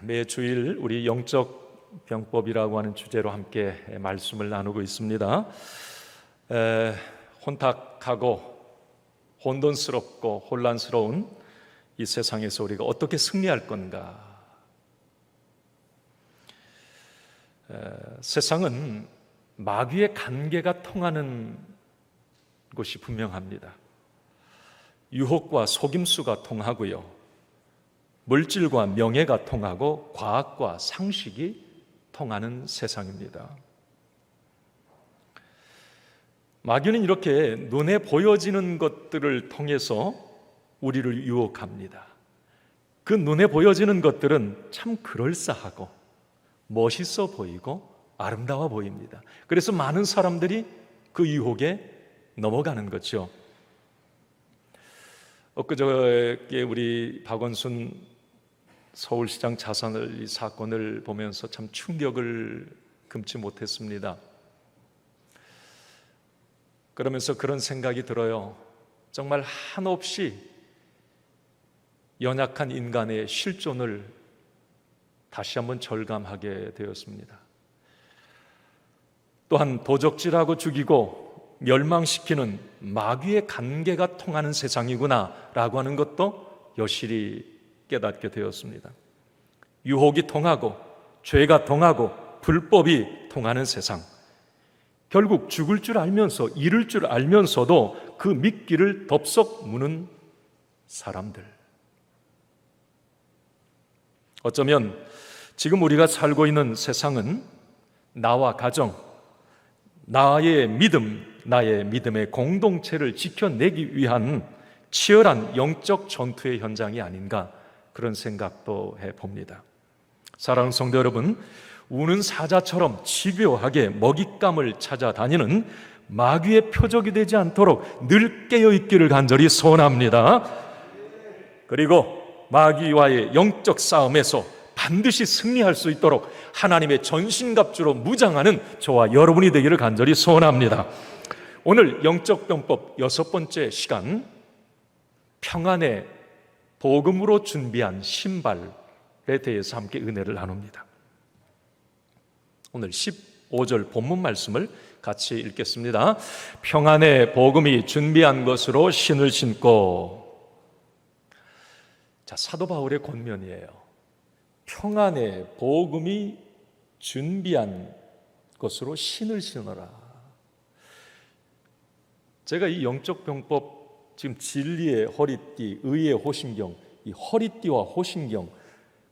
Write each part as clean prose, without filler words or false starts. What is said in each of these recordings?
매 주일 우리 영적 병법이라고 하는 주제로 함께 말씀을 나누고 있습니다. 혼탁하고 혼돈스럽고 혼란스러운 이 세상에서 우리가 어떻게 승리할 건가? 세상은 마귀의 관계가 통하는 곳이 분명합니다. 유혹과 속임수가 통하고요, 물질과 명예가 통하고 과학과 상식이 통하는 세상입니다. 마귀는 이렇게 눈에 보여지는 것들을 통해서 우리를 유혹합니다. 그 눈에 보여지는 것들은 참 그럴싸하고 멋있어 보이고 아름다워 보입니다. 그래서 많은 사람들이 그 유혹에 넘어가는 거죠. 엊그저께 우리 박원순 서울시장 자살을 이 사건을 보면서 참 충격을 금치 못했습니다. 그러면서 그런 생각이 들어요. 정말 한없이 연약한 인간의 실존을 다시 한번 절감하게 되었습니다. 또한 도적질하고 죽이고 멸망시키는 마귀의 관계가 통하는 세상이구나 라고 하는 것도 여실히 깨닫게 되었습니다. 유혹이 통하고 죄가 통하고 불법이 통하는 세상, 결국 죽을 줄 알면서 잃을 줄 알면서도 그 미끼를 덥석 무는 사람들. 어쩌면 지금 우리가 살고 있는 세상은 나와 가정, 나의 믿음, 나의 믿음의 공동체를 지켜내기 위한 치열한 영적 전투의 현장이 아닌가, 그런 생각도 해봅니다. 사랑하는 성도 여러분, 우는 사자처럼 집요하게 먹잇감을 찾아다니는 마귀의 표적이 되지 않도록 늘 깨어있기를 간절히 소원합니다. 그리고 마귀와의 영적 싸움에서 반드시 승리할 수 있도록 하나님의 전신갑주로 무장하는 저와 여러분이 되기를 간절히 소원합니다. 오늘 영적 병법 6번째 시간, 평안의 복음으로 준비한 신발에 대해서 함께 은혜를 나눕니다. 오늘 15절 본문 말씀을 같이 읽겠습니다. 평안의 복음이 준비한 것으로 신을 신고. 자, 사도 바울의 권면이에요. 평안의 복음이 준비한 것으로 신을 신어라. 제가 이 영적 병법, 지금 진리의 허리띠, 의의 호심경, 이 허리띠와 호심경,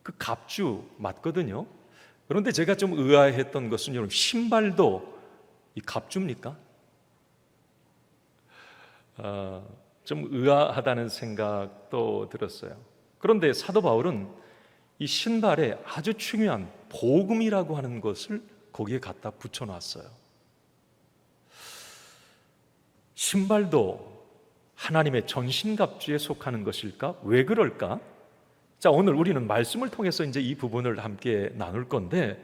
그 갑주 맞거든요. 그런데 제가 좀 의아했던 것은, 여러분, 신발도 이 갑주입니까? 좀 의아하다는 생각도 들었어요. 그런데 사도 바울은 이 신발에 아주 중요한 복음이라고 하는 것을 거기에 갖다 붙여놨어요. 신발도 하나님의 전신갑주에 속하는 것일까? 왜 그럴까? 자, 오늘 우리는 말씀을 통해서 이제 이 부분을 함께 나눌 건데,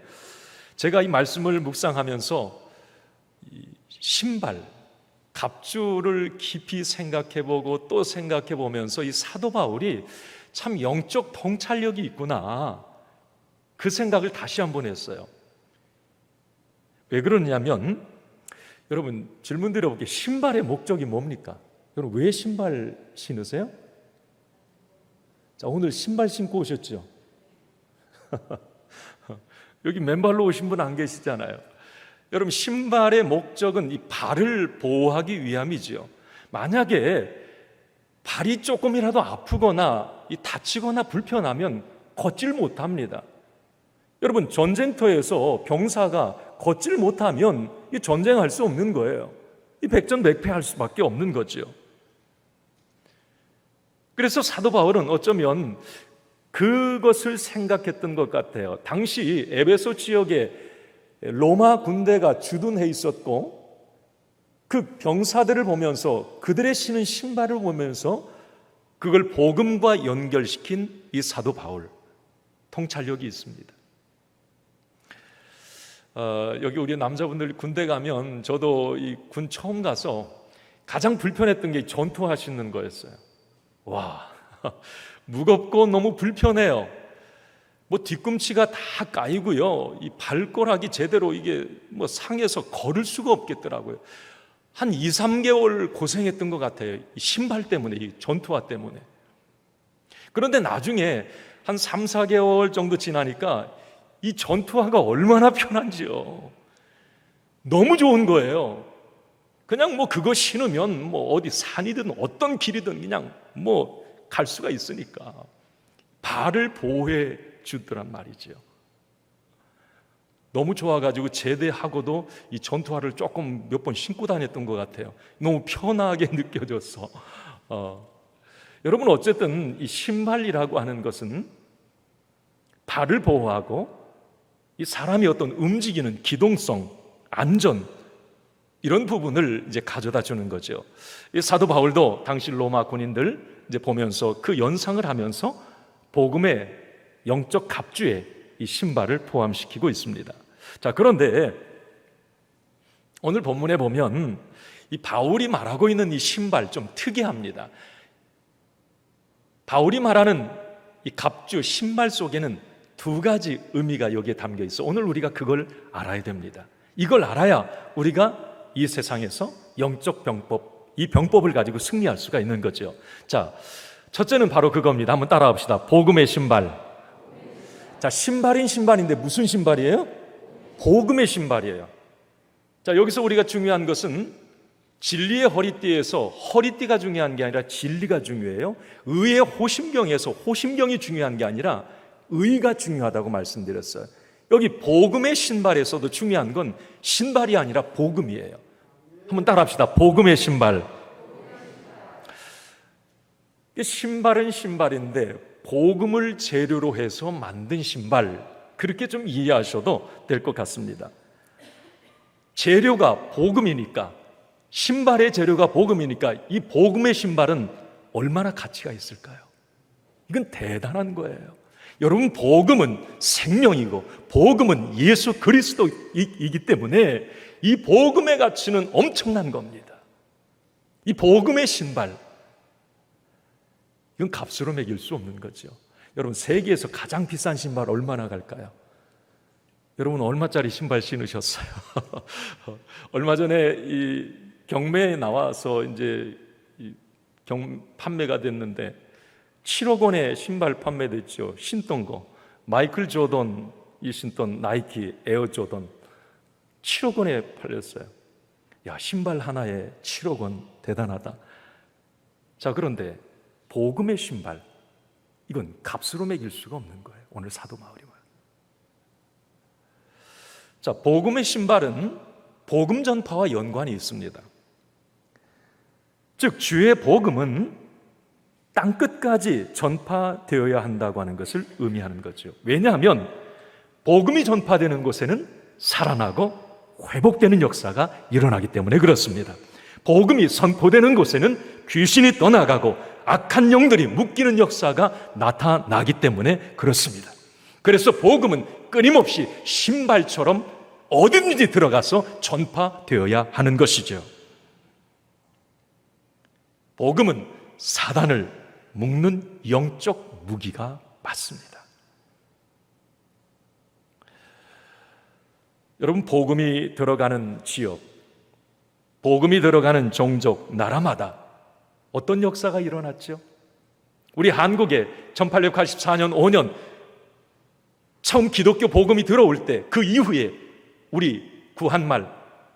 제가 이 말씀을 묵상하면서 이 신발, 갑주를 깊이 생각해보고 또 생각해보면서 이 사도 바울이 참 영적 통찰력이 있구나, 그 생각을 다시 한번 했어요. 왜 그러냐면, 여러분, 질문 드려볼게요. 신발의 목적이 뭡니까? 여러분, 왜 신발 신으세요? 자, 오늘 신발 신고 오셨죠? 여기 맨발로 오신 분 안 계시잖아요. 여러분, 신발의 목적은 이 발을 보호하기 위함이죠. 만약에 발이 조금이라도 아프거나 다치거나 불편하면 걷질 못합니다. 여러분, 전쟁터에서 병사가 걷질 못하면 전쟁할 수 없는 거예요. 백전백패할 수밖에 없는 거죠. 그래서 사도 바울은 어쩌면 그것을 생각했던 것 같아요. 당시 에베소 지역에 로마 군대가 주둔해 있었고, 그 병사들을 보면서 그들의 신은 신발을 보면서 그걸 복음과 연결시킨 이 사도 바울, 통찰력이 있습니다. 여기 우리 남자분들 군대 가면, 저도 이 군 처음 가서 가장 불편했던 게 전투하시는 거였어요. 와, 무겁고 너무 불편해요. 뭐 뒤꿈치가 다 까이고요. 이 발가락이 제대로 이게 뭐 상해서 걸을 수가 없겠더라고요. 한 2, 3개월 고생했던 것 같아요. 이 신발 때문에, 이 전투화 때문에. 그런데 나중에 한 3, 4개월 정도 지나니까 이 전투화가 얼마나 편한지요. 너무 좋은 거예요. 그냥 뭐 그거 신으면 뭐 어디 산이든 어떤 길이든 그냥 뭐 갈 수가 있으니까 발을 보호해 주더란 말이죠. 너무 좋아가지고 제대하고도 이 전투화를 조금 몇 번 신고 다녔던 것 같아요. 너무 편하게 느껴져서. 여러분, 어쨌든 이 신발이라고 하는 것은 발을 보호하고 이 사람이 어떤 움직이는 기동성, 안전, 이런 부분을 이제 가져다 주는 거죠. 이 사도 바울도 당시 로마 군인들 이제 보면서 그 연상을 하면서 복음의 영적 갑주에 이 신발을 포함시키고 있습니다. 자, 그런데 오늘 본문에 보면 이 바울이 말하고 있는 이 신발 좀 특이합니다. 바울이 말하는 이 갑주 신발 속에는 두 가지 의미가 여기에 담겨 있어. 오늘 우리가 그걸 알아야 됩니다. 이걸 알아야 우리가 이 세상에서 영적 병법, 이 병법을 가지고 승리할 수가 있는 거죠. 자, 첫째는 바로 그겁니다. 한번 따라합시다. 복음의 신발. 자, 신발인 신발인데 무슨 신발이에요? 복음의 신발이에요. 자, 여기서 우리가 중요한 것은 진리의 허리띠에서 허리띠가 중요한 게 아니라 진리가 중요해요. 의의 호심경에서 호심경이 중요한 게 아니라 의가 중요하다고 말씀드렸어요. 여기 복음의 신발에서도 중요한 건 신발이 아니라 복음이에요. 한번 따라합시다. 복음의 신발. 신발은 신발인데 복음을 재료로 해서 만든 신발, 그렇게 좀 이해하셔도 될 것 같습니다. 재료가 복음이니까, 신발의 재료가 복음이니까 이 복음의 신발은 얼마나 가치가 있을까요? 이건 대단한 거예요. 여러분, 복음은 생명이고 복음은 예수 그리스도이기 때문에 이 복음의 가치는 엄청난 겁니다. 이 복음의 신발, 이건 값으로 매길 수 없는 거죠. 여러분, 세계에서 가장 비싼 신발 얼마나 갈까요? 여러분, 얼마짜리 신발 신으셨어요? 얼마 전에 이 경매에 나와서 이제 판매가 됐는데 7억 원의 신발 판매됐죠. 신던 거. 마이클 조던이 신던 나이키 에어 조던 7억 원에 팔렸어요. 야, 신발 하나에 7억 원 대단하다. 자, 그런데 복음의 신발, 이건 값으로 매길 수가 없는 거예요. 오늘 사도 바울이 말해요. 자, 복음의 신발은 복음 전파와 연관이 있습니다. 즉, 주의 복음은 땅끝까지 전파되어야 한다고 하는 것을 의미하는 거죠. 왜냐하면 복음이 전파되는 곳에는 살아나고 회복되는 역사가 일어나기 때문에 그렇습니다. 복음이 선포되는 곳에는 귀신이 떠나가고 악한 영들이 묶이는 역사가 나타나기 때문에 그렇습니다. 그래서 복음은 끊임없이 신발처럼 어디든지 들어가서 전파되어야 하는 것이죠. 복음은 사단을 묶는 영적 무기가 맞습니다. 여러분, 복음이 들어가는 지역, 복음이 들어가는 종족, 나라마다 어떤 역사가 일어났죠? 우리 한국에 1884년 5년 처음 기독교 복음이 들어올 때 그 이후에 우리 구한말,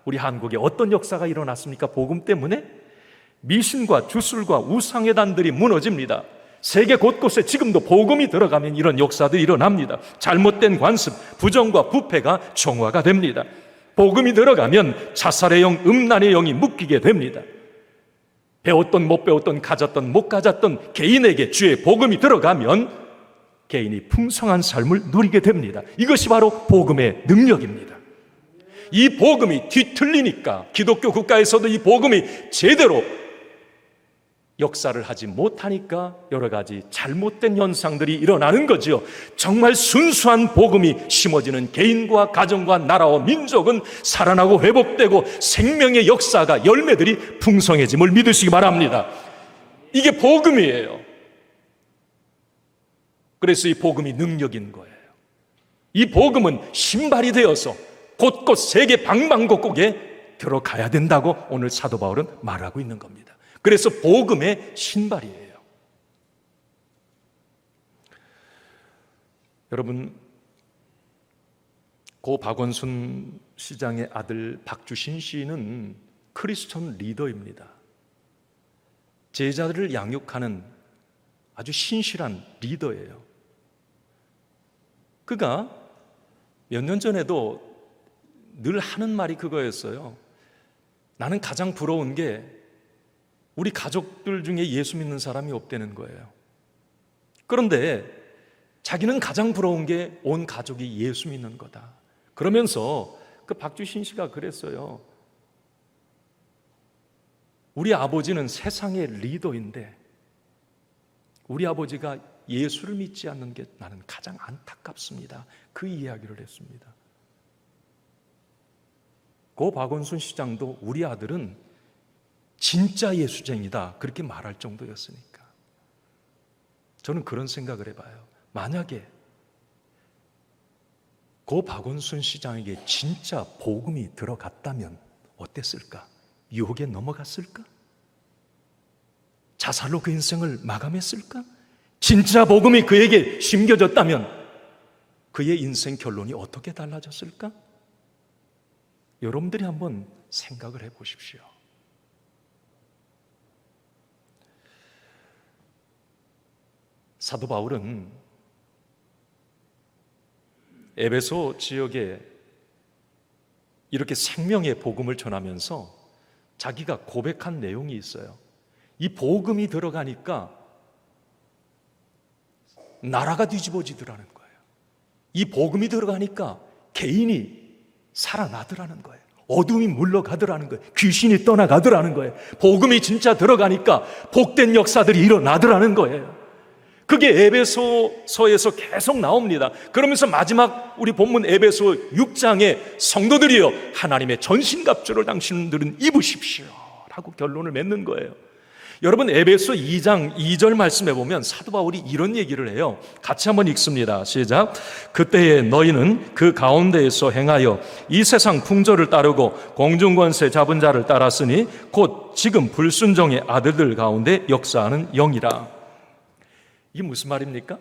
우리 한국에 어떤 역사가 일어났습니까? 복음 때문에 미신과 주술과 우상의 단들이 무너집니다. 세계 곳곳에 지금도 복음이 들어가면 이런 역사들이 일어납니다. 잘못된 관습, 부정과 부패가 정화가 됩니다. 복음이 들어가면 자살의 영, 음란의 영이 묶이게 됩니다. 배웠던 못 배웠던, 가졌던 못 가졌던 개인에게 주의 복음이 들어가면 개인이 풍성한 삶을 누리게 됩니다. 이것이 바로 복음의 능력입니다. 이 복음이 뒤틀리니까 기독교 국가에서도 이 복음이 제대로 역사를 하지 못하니까 여러 가지 잘못된 현상들이 일어나는 거죠. 정말 순수한 복음이 심어지는 개인과 가정과 나라와 민족은 살아나고 회복되고 생명의 역사가, 열매들이 풍성해짐을 믿으시기 바랍니다. 이게 복음이에요. 그래서 이 복음이 능력인 거예요. 이 복음은 신발이 되어서 곳곳 세계 방방곡곡에 들어가야 된다고 오늘 사도 바울은 말하고 있는 겁니다. 그래서 복음의 신발이에요. 여러분, 고 박원순 시장의 아들 박주신 씨는 크리스천 리더입니다. 제자들을 양육하는 아주 신실한 리더예요. 그가 몇 년 전에도 늘 하는 말이 그거였어요. 나는 가장 부러운 게 우리 가족들 중에 예수 믿는 사람이 없다는 거예요. 그런데 자기는 가장 부러운 게 온 가족이 예수 믿는 거다. 그러면서 그 박주신 씨가 그랬어요. 우리 아버지는 세상의 리더인데 우리 아버지가 예수를 믿지 않는 게 나는 가장 안타깝습니다. 그 이야기를 했습니다. 고 박원순 시장도 우리 아들은 진짜 예수쟁이다 그렇게 말할 정도였으니까. 저는 그런 생각을 해봐요. 만약에 고 박원순 시장에게 진짜 복음이 들어갔다면 어땠을까? 유혹에 넘어갔을까? 자살로 그 인생을 마감했을까? 진짜 복음이 그에게 심겨졌다면 그의 인생 결론이 어떻게 달라졌을까? 여러분들이 한번 생각을 해보십시오. 사도 바울은 에베소 지역에 이렇게 생명의 복음을 전하면서 자기가 고백한 내용이 있어요. 이 복음이 들어가니까 나라가 뒤집어지더라는 거예요. 이 복음이 들어가니까 개인이 살아나더라는 거예요. 어둠이 물러가더라는 거예요. 귀신이 떠나가더라는 거예요. 복음이 진짜 들어가니까 복된 역사들이 일어나더라는 거예요. 그게 에베소서에서 계속 나옵니다. 그러면서 마지막 우리 본문 에베소 6장에 성도들이여 하나님의 전신갑주를 당신들은 입으십시오 라고 결론을 맺는 거예요. 여러분, 에베소 2장 2절 말씀해 보면 사도 바울이 이런 얘기를 해요. 같이 한번 읽습니다. 시작. 그때에 너희는 그 가운데에서 행하여 이 세상 풍조를 따르고 공중권세 잡은 자를 따랐으니 곧 지금 불순종의 아들들 가운데 역사하는 영이라. 이게 무슨 말입니까?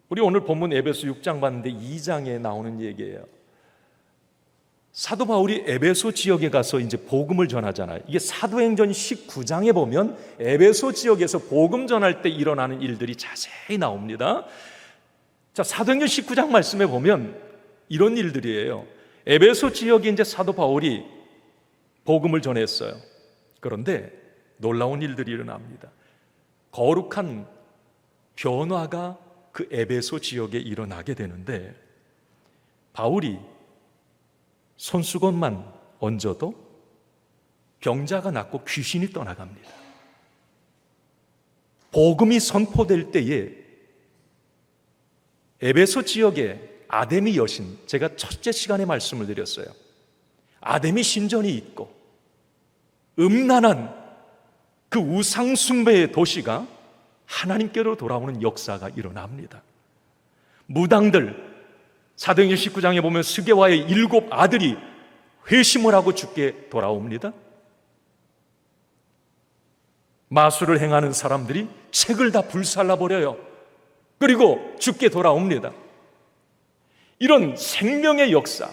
우리 오늘 본문 에베소 6장 봤는데 2장에 나오는 얘기예요. 사도 바울이 에베소 지역에 가서 이제 복음을 전하잖아요. 이게 사도행전 19장에 보면 에베소 지역에서 복음 전할 때 일어나는 일들이 자세히 나옵니다. 자, 사도행전 19장 말씀에 보면 이런 일들이에요. 에베소 지역에 이제 사도 바울이 복음을 전했어요. 그런데 놀라운 일들이 일어납니다. 거룩한 변화가 그 에베소 지역에 일어나게 되는데 바울이 손수건만 얹어도 병자가 낫고 귀신이 떠나갑니다. 복음이 선포될 때에 에베소 지역에 아데미 여신, 제가 첫째 시간에 말씀을 드렸어요. 아데미 신전이 있고 음란한 그 우상 숭배의 도시가 하나님께로 돌아오는 역사가 일어납니다. 무당들, 사도행전 19장에 보면 스게와의 7 아들이 회심을 하고 죽게 돌아옵니다. 마술을 행하는 사람들이 책을 다 불살라버려요. 그리고 죽게 돌아옵니다. 이런 생명의 역사,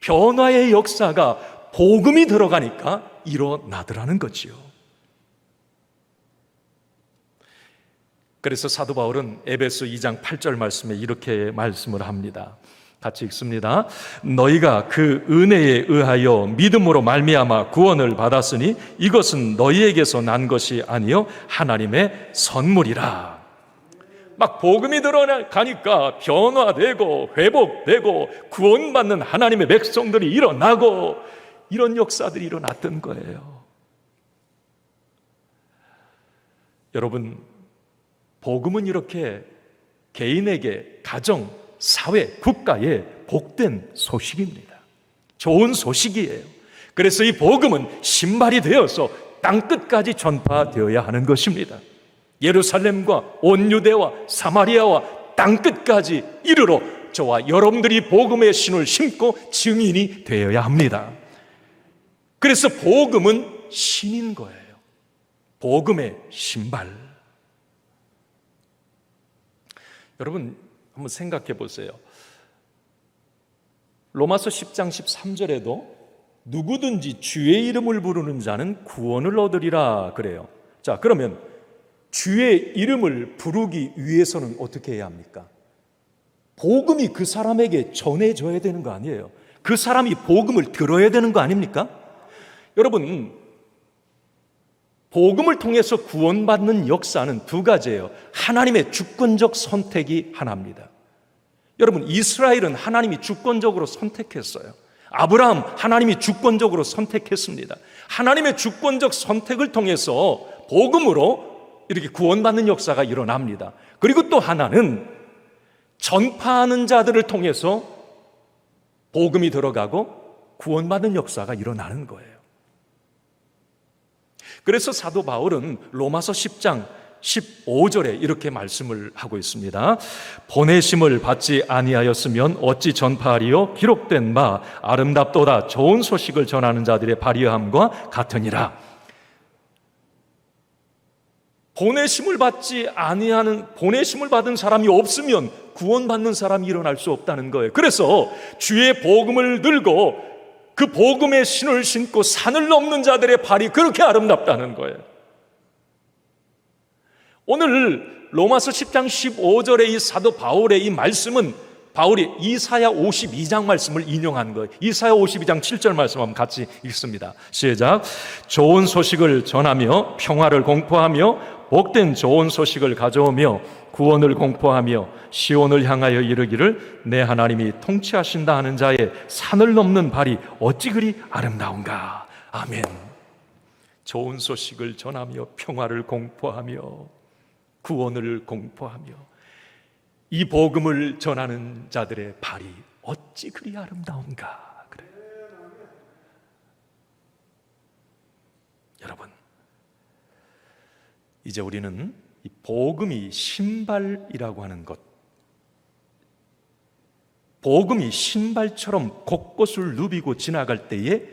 변화의 역사가 복음이 들어가니까 일어나더라는 거지요. 그래서 사도 바울은 에베소 2장 8절 말씀에 이렇게 말씀을 합니다. 같이 읽습니다. 너희가 그 은혜에 의하여 믿음으로 말미암아 구원을 받았으니 이것은 너희에게서 난 것이 아니요 하나님의 선물이라. 막 복음이 들어가니까 변화되고 회복되고 구원받는 하나님의 백성들이 일어나고 이런 역사들이 일어났던 거예요. 여러분, 복음은 이렇게 개인에게, 가정, 사회, 국가에 복된 소식입니다. 좋은 소식이에요. 그래서 이 복음은 신발이 되어서 땅끝까지 전파되어야 하는 것입니다. 예루살렘과 온 유대와 사마리아와 땅끝까지 이르러 저와 여러분들이 복음의 신을 신고 증인이 되어야 합니다. 그래서 복음은 신인 거예요. 복음의 신발. 여러분 한번 생각해 보세요. 로마서 10장 13절에도 누구든지 주의 이름을 부르는 자는 구원을 얻으리라 그래요. 자, 그러면 주의 이름을 부르기 위해서는 어떻게 해야 합니까? 복음이 그 사람에게 전해져야 되는 거 아니에요? 그 사람이 복음을 들어야 되는 거 아닙니까? 여러분, 복음을 통해서 구원받는 역사는 두 가지예요. 하나님의 주권적 선택이 하나입니다. 여러분, 이스라엘은 하나님이 주권적으로 선택했어요. 아브라함 하나님이 주권적으로 선택했습니다. 하나님의 주권적 선택을 통해서 복음으로 이렇게 구원받는 역사가 일어납니다. 그리고 또 하나는 전파하는 자들을 통해서 복음이 들어가고 구원받는 역사가 일어나는 거예요. 그래서 사도 바울은 로마서 10장 15절에 이렇게 말씀을 하고 있습니다. 보내심을 받지 아니하였으면 어찌 전파하리요? 기록된 바 아름답도다 좋은 소식을 전하는 자들의 발휘함과 같으니라. 보내심을 받지 아니하는, 보내심을 받은 사람이 없으면 구원받는 사람이 일어날 수 없다는 거예요. 그래서 주의 복음을 들고 그 복음의 신을 신고 산을 넘는 자들의 발이 그렇게 아름답다는 거예요. 오늘 로마서 10장 15절의 이 사도 바울의 이 말씀은 바울이 이사야 52장 말씀을 인용한 거예요. 이사야 52장 7절 말씀 한번 같이 읽습니다. 시작. 좋은 소식을 전하며 평화를 공포하며 복된 좋은 소식을 가져오며 구원을 공포하며 시온을 향하여 이르기를 내 하나님이 통치하신다 하는 자의 산을 넘는 발이 어찌 그리 아름다운가. 아멘. 좋은 소식을 전하며 평화를 공포하며 구원을 공포하며 이 복음을 전하는 자들의 발이 어찌 그리 아름다운가. 그래. 여러분, 이제 우리는 이 복음이 신발이라고 하는 것, 복음이 신발처럼 곳곳을 누비고 지나갈 때에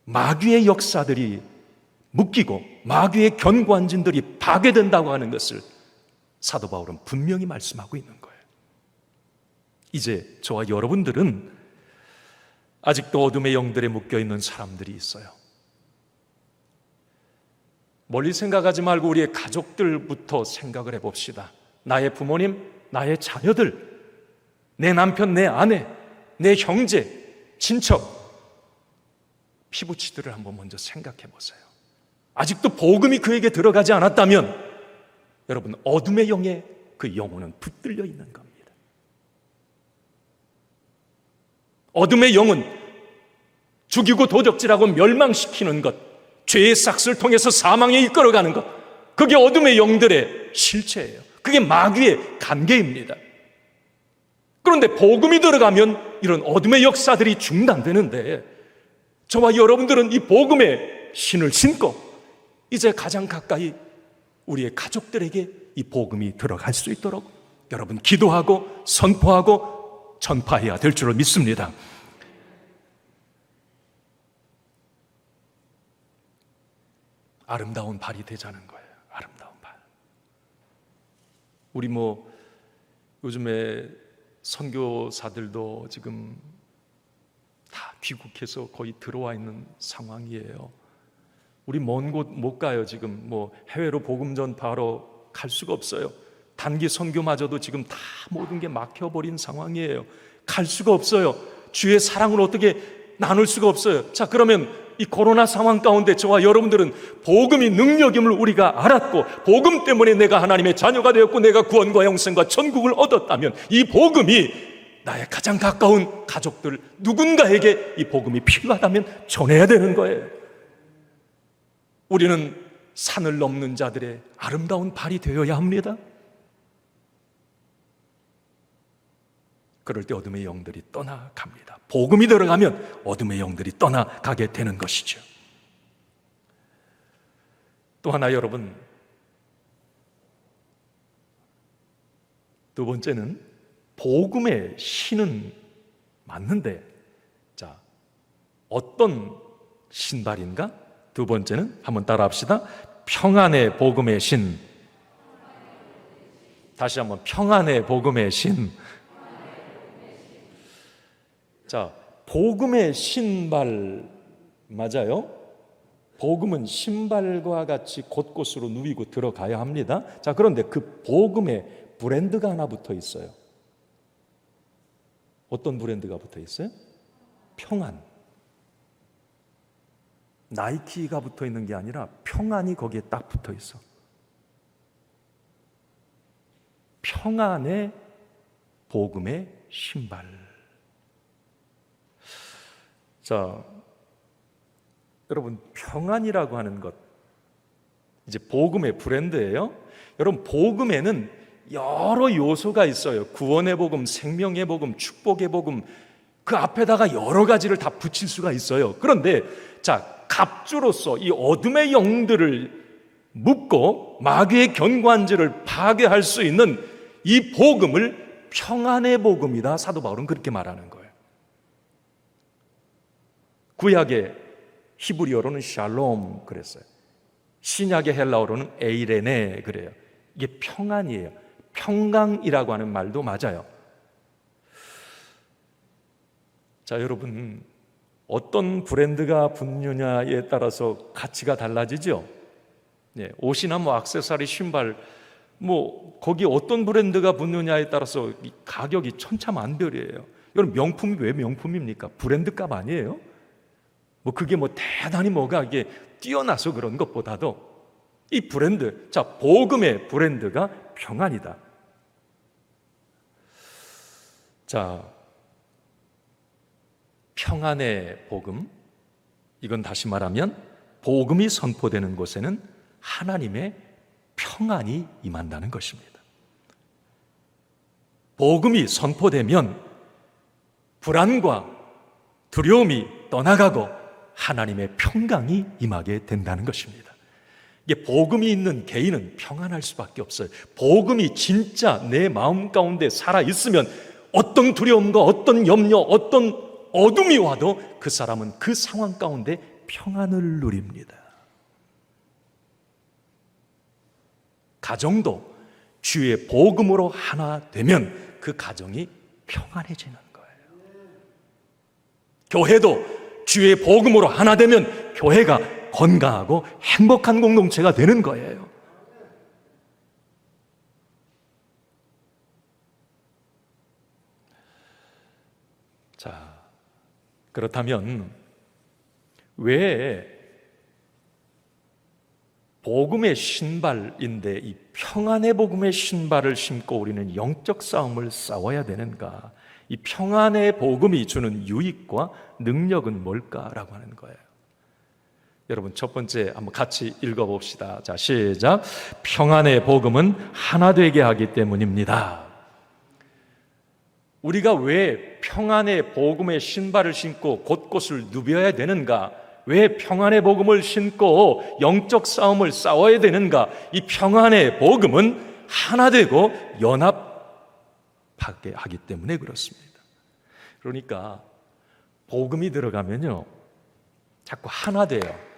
마귀의 역사들이 묶이고 마귀의 견고한 진들이 파괴된다고 하는 것을 사도 바울은 분명히 말씀하고 있는 거예요. 이제 저와 여러분들은 아직도 어둠의 영들에 묶여있는 사람들이 있어요. 멀리 생각하지 말고 우리의 가족들부터 생각을 해봅시다. 나의 부모님, 나의 자녀들, 내 남편, 내 아내, 내 형제, 친척, 피부치들을 한번 먼저 생각해 보세요. 아직도 복음이 그에게 들어가지 않았다면 여러분, 어둠의 영에 그 영혼은 붙들려 있는 겁니다. 어둠의 영은 죽이고 도적질하고 멸망시키는 것, 죄의 삭스를 통해서 사망에 이끌어가는 것, 그게 어둠의 영들의 실체예요. 그게 마귀의 관계입니다. 그런데 복음이 들어가면 이런 어둠의 역사들이 중단되는데 저와 여러분들은 이 복음의 신을 신고 이제 가장 가까이 우리의 가족들에게 이 복음이 들어갈 수 있도록 여러분 기도하고 선포하고 전파해야 될 줄을 믿습니다. 아름다운 발이 되자는 거예요. 아름다운 발. 우리 요즘에 선교사들도 지금 다 귀국해서 거의 들어와 있는 상황이에요. 우리 먼 곳 못 가요. 지금 해외로 복음 전파하러 갈 수가 없어요. 단기 선교마저도 지금 다 모든 게 막혀버린 상황이에요. 갈 수가 없어요. 주의 사랑을 어떻게 나눌 수가 없어요. 자, 그러면 이 코로나 상황 가운데 저와 여러분들은 복음이 능력임을 우리가 알았고 복음 때문에 내가 하나님의 자녀가 되었고 내가 구원과 영생과 천국을 얻었다면 이 복음이 나의 가장 가까운 가족들 누군가에게 이 복음이 필요하다면 전해야 되는 거예요. 우리는 산을 넘는 자들의 아름다운 발이 되어야 합니다. 그럴 때 어둠의 영들이 떠나갑니다. 복음이 들어가면 어둠의 영들이 떠나가게 되는 것이죠. 또 하나 여러분, 두 번째는 복음의 신은 맞는데, 자, 어떤 신발인가? 두 번째는 한번 따라합시다. 평안의 복음의 신. 다시 한번 평안의 복음의 신. 자, 복음의 신발 맞아요? 복음은 신발과 같이 곳곳으로 누이고 들어가야 합니다. 자, 그런데 그 복음의 브랜드가 하나 붙어 있어요. 어떤 브랜드가 붙어 있어요? 평안. 나이키가 붙어 있는 게 아니라 평안이 거기에 딱 붙어 있어. 평안의 복음의 신발. 자, 여러분, 평안이라고 하는 것, 이제 복음의 브랜드예요. 여러분, 복음에는 여러 요소가 있어요. 구원의 복음, 생명의 복음, 축복의 복음, 그 앞에다가 여러 가지를 다 붙일 수가 있어요. 그런데 자, 갑주로서 이 어둠의 영들을 묶고 마귀의 견고한지를 파괴할 수 있는 이 복음을 평안의 복음이다. 사도 바울은 그렇게 말하는 거예요. 구약의 히브리어로는 샬롬 그랬어요. 신약의 헬라어로는 에이레네 그래요. 이게 평안이에요. 평강이라고 하는 말도 맞아요. 자, 여러분, 어떤 브랜드가 붙느냐에 따라서 가치가 달라지죠. 예, 옷이나 뭐 액세서리, 신발, 뭐 거기 어떤 브랜드가 붙느냐에 따라서 가격이 천차만별이에요. 여러분, 명품이 왜 명품입니까? 브랜드 값 아니에요? 뭐 그게 뭐 대단히 뭐가 이게 뛰어나서 그런 것보다도 이 브랜드, 자, 복음의 브랜드가 평안이다. 자, 평안의 복음, 이건 다시 말하면 복음이 선포되는 곳에는 하나님의 평안이 임한다는 것입니다. 복음이 선포되면 불안과 두려움이 떠나가고 하나님의 평강이 임하게 된다는 것입니다. 이게 복음이 있는 개인은 평안할 수밖에 없어요. 복음이 진짜 내 마음 가운데 살아있으면 어떤 두려움과 어떤 염려, 어떤 어둠이 와도 그 사람은 그 상황 가운데 평안을 누립니다. 가정도 주의 복음으로 하나 되면 그 가정이 평안해지는 거예요. 교회도 주의 복음으로 하나 되면 교회가 건강하고 행복한 공동체가 되는 거예요. 자, 그렇다면 왜 복음의 신발인데 이 평안의 복음의 신발을 신고 우리는 영적 싸움을 싸워야 되는가? 이 평안의 복음이 주는 유익과 능력은 뭘까라고 하는 거예요. 여러분, 첫 번째 한번 같이 읽어봅시다. 자, 시작. 평안의 복음은 하나 되게 하기 때문입니다. 우리가 왜 평안의 복음의 신발을 신고 곳곳을 누벼야 되는가? 왜 평안의 복음을 신고 영적 싸움을 싸워야 되는가? 이 평안의 복음은 하나 되고 연합하게 하기 때문에 그렇습니다. 그러니까 복음이 들어가면요, 자꾸 하나 돼요.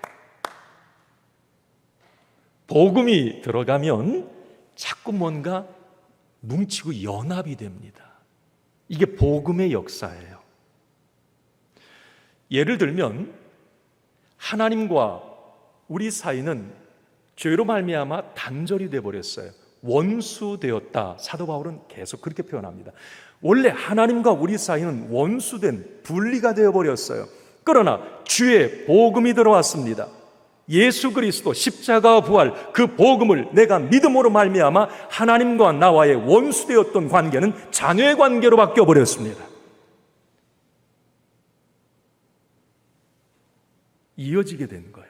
복음이 들어가면 자꾸 뭔가 뭉치고 연합이 됩니다. 이게 복음의 역사예요. 예를 들면 하나님과 우리 사이는 죄로 말미암아 단절이 되어버렸어요. 원수되었다. 사도 바울은 계속 그렇게 표현합니다. 원래 하나님과 우리 사이는 원수된 분리가 되어버렸어요. 그러나 주의 복음이 들어왔습니다. 예수 그리스도 십자가와 부활, 그 복음을 내가 믿음으로 말미암아 하나님과 나와의 원수되었던 관계는 자녀의 관계로 바뀌어버렸습니다. 이어지게 된 거예요.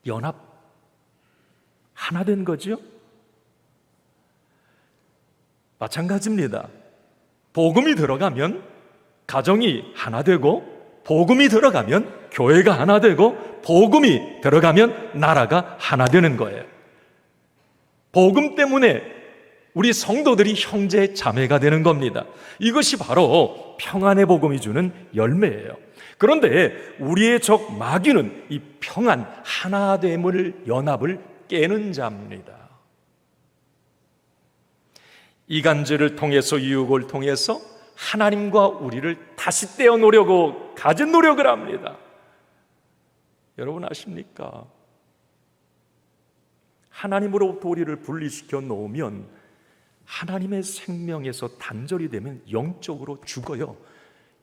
연합, 하나 된 거죠. 마찬가지입니다. 복음이 들어가면 가정이 하나 되고, 복음이 들어가면 교회가 하나 되고, 복음이 들어가면 나라가 하나 되는 거예요. 복음 때문에 우리 성도들이 형제 자매가 되는 겁니다. 이것이 바로 평안의 복음이 주는 열매예요. 그런데 우리의 적 마귀는 이 평안, 하나됨을, 연합을 깨는 자입니다. 이간질을 통해서, 유혹을 통해서 하나님과 우리를 다시 떼어놓으려고 가진 노력을 합니다. 여러분 아십니까? 하나님으로부터 우리를 분리시켜 놓으면 하나님의 생명에서 단절이 되면 영적으로 죽어요.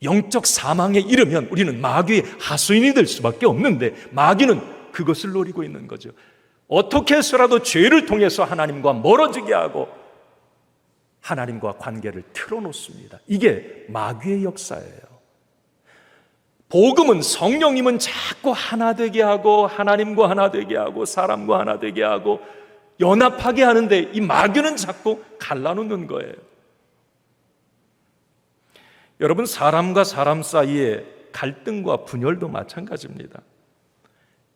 영적 사망에 이르면 우리는 마귀의 하수인이 될 수밖에 없는데 마귀는 그것을 노리고 있는 거죠. 어떻게 해서라도 죄를 통해서 하나님과 멀어지게 하고 하나님과 관계를 틀어놓습니다. 이게 마귀의 역사예요. 복음은, 성령님은 자꾸 하나 되게 하고 하나님과 하나 되게 하고 사람과 하나 되게 하고 연합하게 하는데 이 마귀는 자꾸 갈라놓는 거예요. 여러분, 사람과 사람 사이에 갈등과 분열도 마찬가지입니다.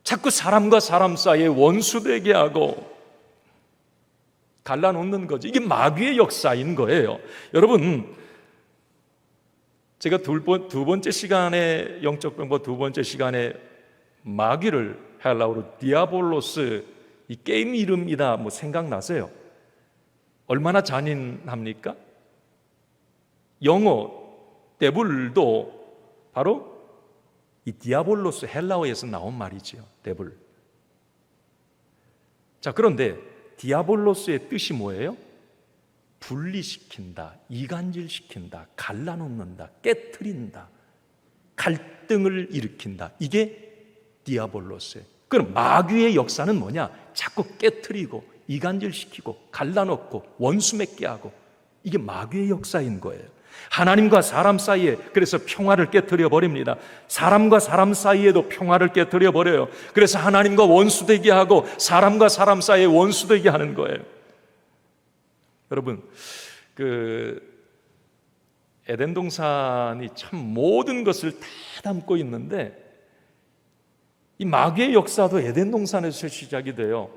자꾸 사람과 사람 사이에 원수되게 하고 갈라놓는 거죠. 이게 마귀의 역사인 거예요. 여러분, 제가 두 번째 시간에, 영적 병법 두 번째 시간에 마귀를 헬라어로 디아볼로스, 이 게임 이름이다 생각나세요? 얼마나 잔인합니까? 영어 데블도 바로 이 디아볼로스, 헬라어에서 나온 말이죠. 데블. 자, 그런데 디아볼로스의 뜻이 뭐예요? 분리시킨다, 이간질시킨다, 갈라놓는다, 깨트린다, 갈등을 일으킨다. 이게 디아볼로스예요. 그럼 마귀의 역사는 뭐냐? 자꾸 깨트리고 이간질시키고 갈라놓고 원수 맺게 하고, 이게 마귀의 역사인 거예요. 하나님과 사람 사이에 그래서 평화를 깨트려 버립니다. 사람과 사람 사이에도 평화를 깨트려 버려요. 그래서 하나님과 원수되게 하고 사람과 사람 사이에 원수되게 하는 거예요. 여러분, 에덴 동산이 참 모든 것을 다 담고 있는데 이 마귀의 역사도 에덴 동산에서 시작이 돼요.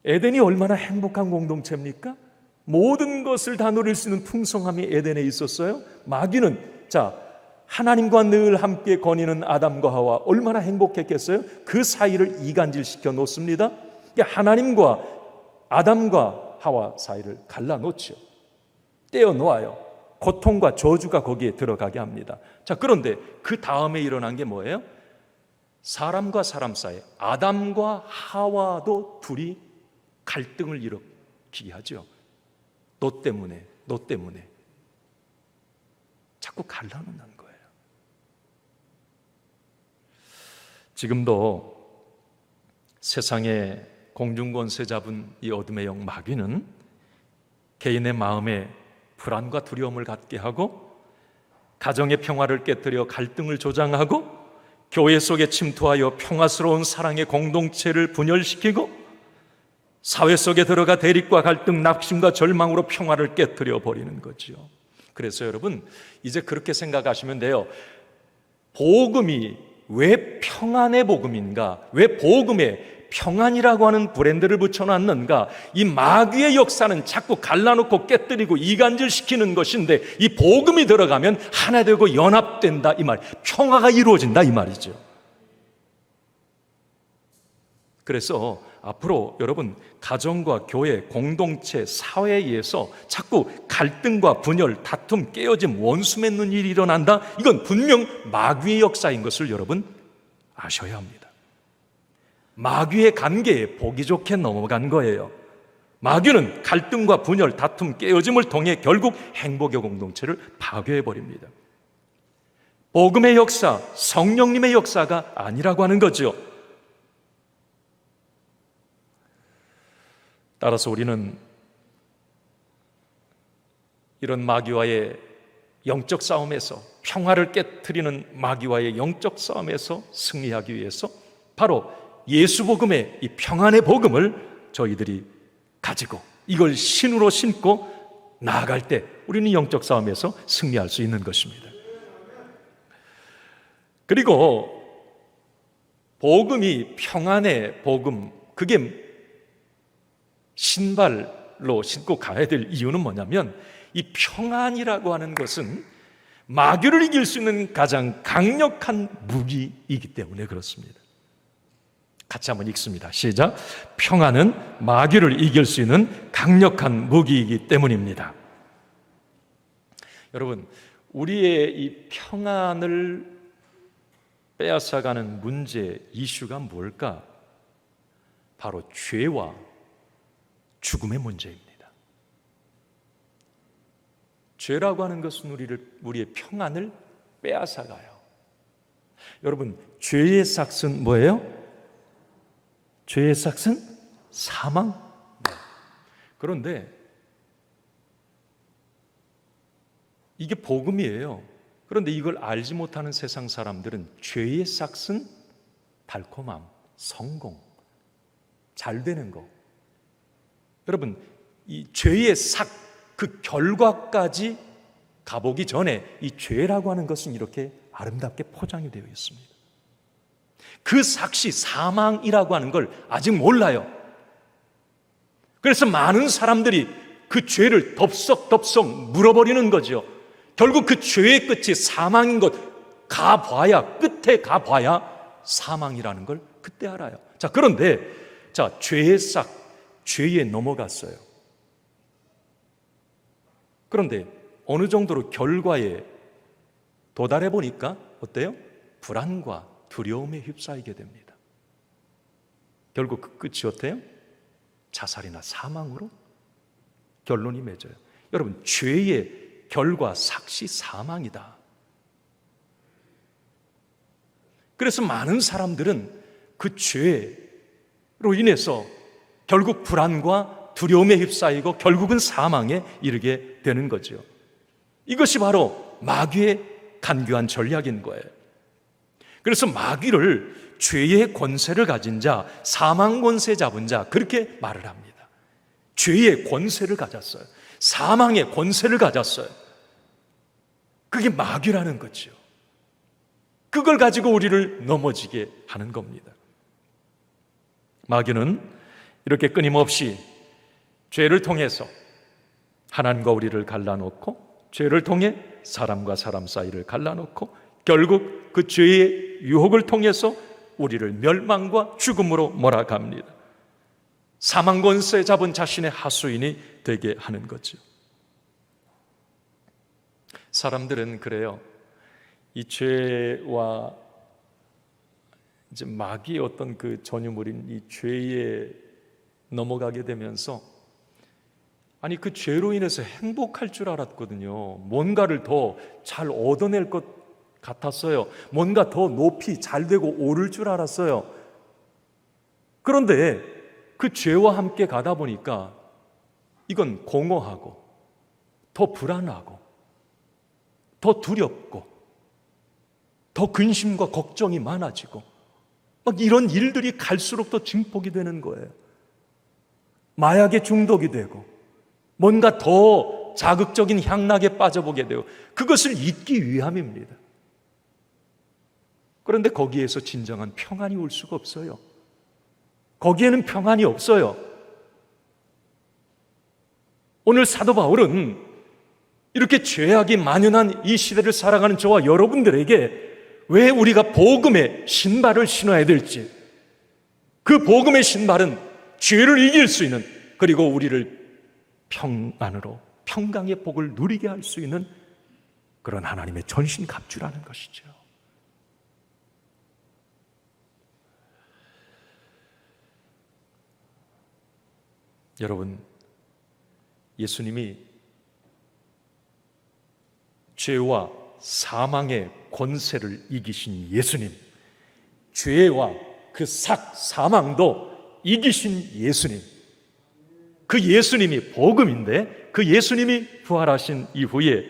에덴이 얼마나 행복한 공동체입니까? 모든 것을 다 누릴 수 있는 풍성함이 에덴에 있었어요. 마귀는 하나님과 늘 함께 거니는 아담과 하와 얼마나 행복했겠어요? 그 사이를 이간질시켜 놓습니다. 하나님과 아담과 하와 사이를 갈라놓죠. 떼어놓아요. 고통과 저주가 거기에 들어가게 합니다. 그런데 그 다음에 일어난 게 뭐예요? 사람과 사람 사이, 아담과 하와도 둘이 갈등을 일으키게 하죠. 너 때문에 자꾸 갈라놓는 거예요. 지금도 세상에 공중권세 잡은 이 어둠의 영 마귀는 개인의 마음에 불안과 두려움을 갖게 하고 가정의 평화를 깨뜨려 갈등을 조장하고 교회 속에 침투하여 평화스러운 사랑의 공동체를 분열시키고 사회 속에 들어가 대립과 갈등, 낙심과 절망으로 평화를 깨뜨려 버리는 거죠. 그래서 여러분, 이제 그렇게 생각하시면 돼요. 복음이 왜 평안의 복음인가? 왜 복음에 평안이라고 하는 브랜드를 붙여놨는가? 이 마귀의 역사는 자꾸 갈라놓고 깨뜨리고 이간질시키는 것인데 이 복음이 들어가면 하나 되고 연합된다, 이 말, 평화가 이루어진다, 이 말이죠. 그래서 앞으로 여러분, 가정과 교회, 공동체, 사회에서 자꾸 갈등과 분열, 다툼, 깨어짐, 원수 맺는 일이 일어난다? 이건 분명 마귀의 역사인 것을 여러분 아셔야 합니다. 마귀의 관계에 보기 좋게 넘어간 거예요. 마귀는 갈등과 분열, 다툼, 깨어짐을 통해 결국 행복의 공동체를 파괴해버립니다. 복음의 역사, 성령님의 역사가 아니라고 하는 거죠. 따라서 우리는 이런 마귀와의 영적 싸움에서, 평화를 깨트리는 마귀와의 영적 싸움에서 승리하기 위해서 바로 예수 복음의 이 평안의 복음을 저희들이 가지고 이걸 신으로 신고 나아갈 때 우리는 영적 싸움에서 승리할 수 있는 것입니다. 그리고 복음이 평안의 복음, 그게 신발, 발로 신고 가야 될 이유는 뭐냐면 이 평안이라고 하는 것은 마귀를 이길 수 있는 가장 강력한 무기이기 때문에 그렇습니다. 같이 한번 읽습니다. 시작. 평안은 마귀를 이길 수 있는 강력한 무기이기 때문입니다. 여러분, 우리의 이 평안을 빼앗아가는 문제, 이슈가 뭘까? 바로 죄와 죽음의 문제입니다. 죄라고 하는 것은 우리의 평안을 빼앗아가요. 여러분, 죄의 삭은 뭐예요? 죄의 삭은 사망. 그런데 이게 복음이에요. 그런데 이걸 알지 못하는 세상 사람들은 죄의 삭은 달콤함, 성공, 잘 되는 거. 여러분, 이 죄의 삭, 그 결과까지 가보기 전에 이 죄라고 하는 것은 이렇게 아름답게 포장이 되어 있습니다. 그 삭시 사망이라고 하는 걸 아직 몰라요. 그래서 많은 사람들이 그 죄를 덥석덥석 물어버리는 거죠. 결국 그 죄의 끝이 사망인 것, 끝에 가봐야 사망이라는 걸 그때 알아요. 자, 그런데 죄의 싹, 죄에 넘어갔어요. 그런데 어느 정도로 결과에 도달해 보니까 어때요? 불안과 두려움에 휩싸이게 됩니다. 결국 그 끝이 어때요? 자살이나 사망으로 결론이 맺어요. 여러분, 죄의 결과 삭시 사망이다. 그래서 많은 사람들은 그 죄로 인해서 결국 불안과 두려움에 휩싸이고 결국은 사망에 이르게 되는 거죠. 이것이 바로 마귀의 간교한 전략인 거예요. 그래서 마귀를 죄의 권세를 가진 자, 사망 권세 잡은 자, 그렇게 말을 합니다. 죄의 권세를 가졌어요. 사망의 권세를 가졌어요. 그게 마귀라는 거죠. 그걸 가지고 우리를 넘어지게 하는 겁니다. 마귀는 이렇게 끊임없이 죄를 통해서 하나님과 우리를 갈라놓고, 죄를 통해 사람과 사람 사이를 갈라놓고, 결국 그 죄의 유혹을 통해서 우리를 멸망과 죽음으로 몰아갑니다. 사망 권세 잡은 자신의 하수인이 되게 하는 거죠. 사람들은 그래요. 이 죄와 이제 마귀의 어떤 그 전유물인 이 죄에 넘어가게 되면서, 아니 그 죄로 인해서 행복할 줄 알았거든요. 뭔가를 더 잘 얻어낼 것 같았어요. 뭔가 더 높이 잘 되고 오를 줄 알았어요. 그런데 그 죄와 함께 가다 보니까 이건 공허하고 더 불안하고 더 두렵고 더 근심과 걱정이 많아지고 막 이런 일들이 갈수록 더 증폭이 되는 거예요. 마약에 중독이 되고 뭔가 더 자극적인 향락에 빠져보게 되고, 그것을 잊기 위함입니다. 그런데 거기에서 진정한 평안이 올 수가 없어요. 거기에는 평안이 없어요. 오늘 사도 바울은 이렇게 죄악이 만연한 이 시대를 살아가는 저와 여러분들에게 왜 우리가 복음의 신발을 신어야 될지, 그 복음의 신발은 죄를 이길 수 있는, 그리고 우리를 평안으로 평강의 복을 누리게 할 수 있는 그런 하나님의 전신갑주라는 것이죠. 여러분, 예수님이 죄와 사망의 권세를 이기신 예수님, 죄와 그 사망도 이기신 예수님, 그 예수님이 복음인데, 그 예수님이 부활하신 이후에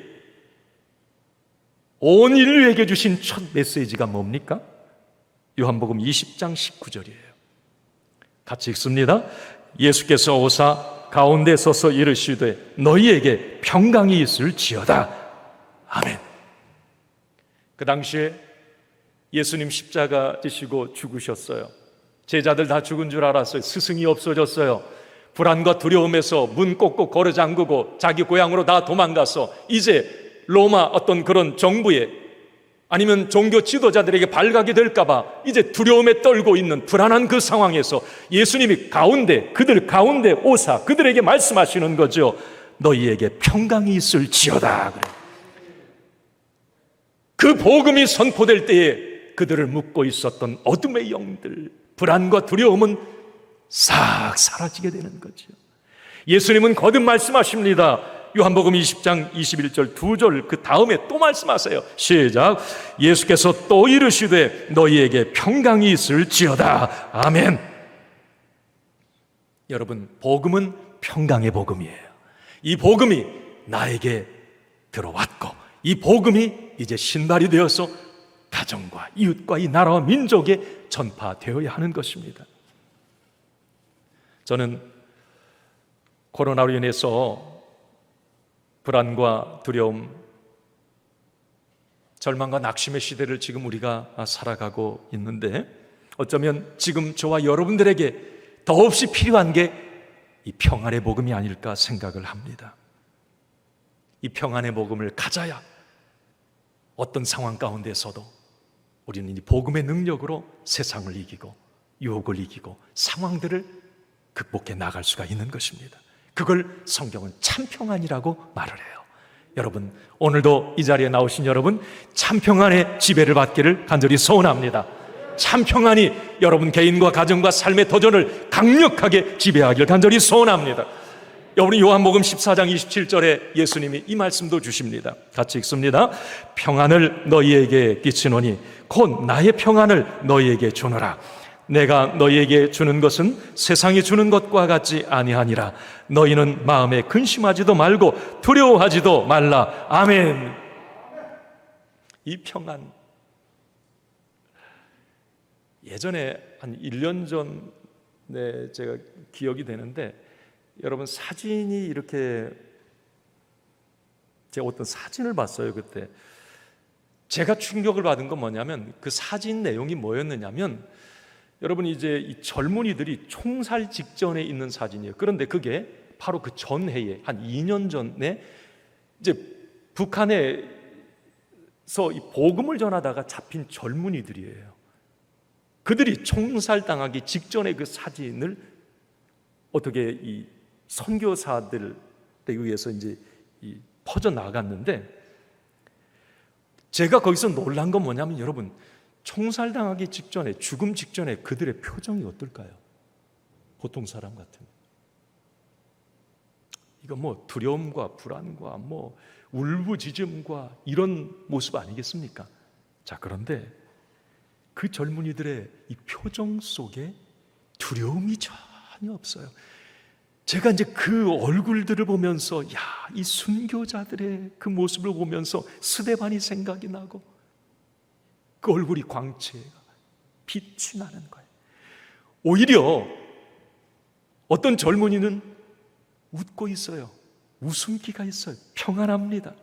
온 인류에게 주신 첫 메시지가 뭡니까? 요한복음 20장 19절이에요. 같이 읽습니다. 예수께서 오사 가운데 서서 이르시되 너희에게 평강이 있을지어다. 아멘. 그 당시에 예수님 십자가 지시고 죽으셨어요. 제자들 다 죽은 줄 알았어요. 스승이 없어졌어요. 불안과 두려움에서 문 꼭꼭 걸어 잠그고 자기 고향으로 다 도망가서 이제 로마 어떤 그런 정부에 아니면 종교 지도자들에게 발각이 될까봐 이제 두려움에 떨고 있는 불안한 그 상황에서 예수님이 그들 가운데 오사 그들에게 말씀하시는 거죠. 너희에게 평강이 있을지어다. 그래. 그 복음이 선포될 때에 그들을 묶고 있었던 어둠의 영들, 불안과 두려움은 싹 사라지게 되는 거죠. 예수님은 거듭 말씀하십니다. 요한복음 20장 21절 2절 그 다음에 또 말씀하세요. 시작. 예수께서 또 이르시되 너희에게 평강이 있을지어다. 아멘. 여러분, 복음은 평강의 복음이에요. 이 복음이 나에게 들어왔고 이 복음이 이제 신발이 되어서 가정과 이웃과 이 나라와 민족에 전파되어야 하는 것입니다. 저는 코로나로 인해서 불안과 두려움, 절망과 낙심의 시대를 지금 우리가 살아가고 있는데 어쩌면 지금 저와 여러분들에게 더없이 필요한 게 이 평안의 복음이 아닐까 생각을 합니다. 이 평안의 복음을 가져야 어떤 상황 가운데서도 우리는 이 복음의 능력으로 세상을 이기고 유혹을 이기고 상황들을 극복해 나갈 수가 있는 것입니다. 그걸 성경은 참 평안이라고 말을 해요. 여러분, 오늘도 이 자리에 나오신 여러분 참 평안의 지배를 받기를 간절히 소원합니다. 참 평안이 여러분 개인과 가정과 삶의 도전을 강력하게 지배하기를 간절히 소원합니다. 우리 요한복음 14장 27절에 예수님이 이 말씀도 주십니다. 같이 읽습니다. 평안을 너희에게 끼치노니 곧 나의 평안을 너희에게 주노라. 내가 너희에게 주는 것은 세상이 주는 것과 같지 아니하니라. 너희는 마음에 근심하지도 말고 두려워하지도 말라. 아멘. 이 평안, 예전에 한 1년 전에 제가 기억이 되는데 여러분 사진이 이렇게 제가 어떤 사진을 봤어요. 그때 제가 충격을 받은 건 뭐냐면 그 사진 내용이 뭐였느냐면 여러분 이제 이 젊은이들이 총살 직전에 있는 사진이에요. 그런데 그게 바로 그 전해에 한 2년 전에 이제 북한에서 이 복음을 전하다가 잡힌 젊은이들이에요. 그들이 총살당하기 직전에 그 사진을 어떻게 이 선교사들에 의해서 이제 퍼져 나갔는데 제가 거기서 놀란 건 뭐냐면 여러분 총살당하기 직전에 죽음 직전에 그들의 표정이 어떨까요? 보통 사람 같은 이거 뭐 두려움과 불안과 뭐 울부짖음과 이런 모습 아니겠습니까? 자, 그런데 그 젊은이들의 이 표정 속에 두려움이 전혀 없어요. 제가 이제 그 얼굴들을 보면서 이 순교자들의 그 모습을 보면서 스데반이 생각이 나고 그 얼굴이 광채가 빛이 나는 거예요. 오히려 어떤 젊은이는 웃고 있어요. 웃음기가 있어요. 평안합니다.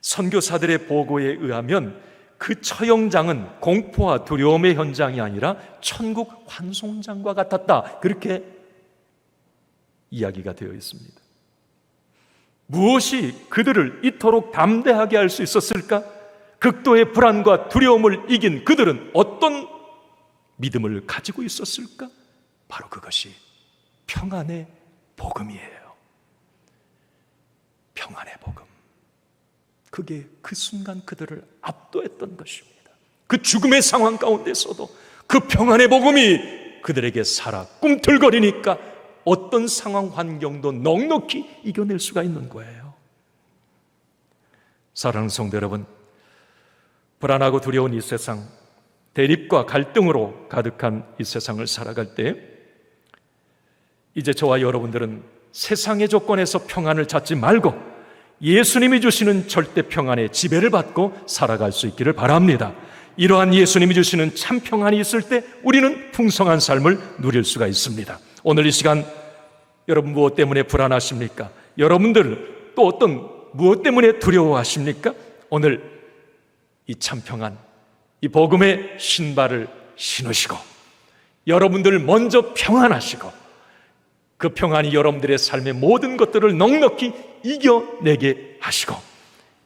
선교사들의 보고에 의하면 그 처형장은 공포와 두려움의 현장이 아니라 천국 환송장과 같았다. 그렇게 이야기가 되어 있습니다. 무엇이 그들을 이토록 담대하게 할 수 있었을까? 극도의 불안과 두려움을 이긴 그들은 어떤 믿음을 가지고 있었을까? 바로 그것이 평안의 복음이에요. 평안의 복음. 그게 그 순간 그들을 압도했던 것입니다. 그 죽음의 상황 가운데서도 그 평안의 복음이 그들에게 살아 꿈틀거리니까 어떤 상황 환경도 넉넉히 이겨낼 수가 있는 거예요. 사랑하는 성도 여러분, 불안하고 두려운 이 세상, 대립과 갈등으로 가득한 이 세상을 살아갈 때 이제 저와 여러분들은 세상의 조건에서 평안을 찾지 말고 예수님이 주시는 절대 평안의 지배를 받고 살아갈 수 있기를 바랍니다. 이러한 예수님이 주시는 참 평안이 있을 때 우리는 풍성한 삶을 누릴 수가 있습니다. 오늘 이 시간 여러분 무엇 때문에 불안하십니까? 여러분들 또 무엇 때문에 두려워하십니까? 오늘 이 참 평안, 이 복음의 신발을 신으시고 여러분들 먼저 평안하시고 그 평안이 여러분들의 삶의 모든 것들을 넉넉히 이겨내게 하시고,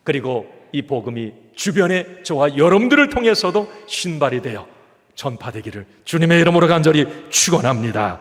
그리고 이 복음이 주변에 저와 여러분들을 통해서도 신발이 되어 전파되기를 주님의 이름으로 간절히 축원합니다.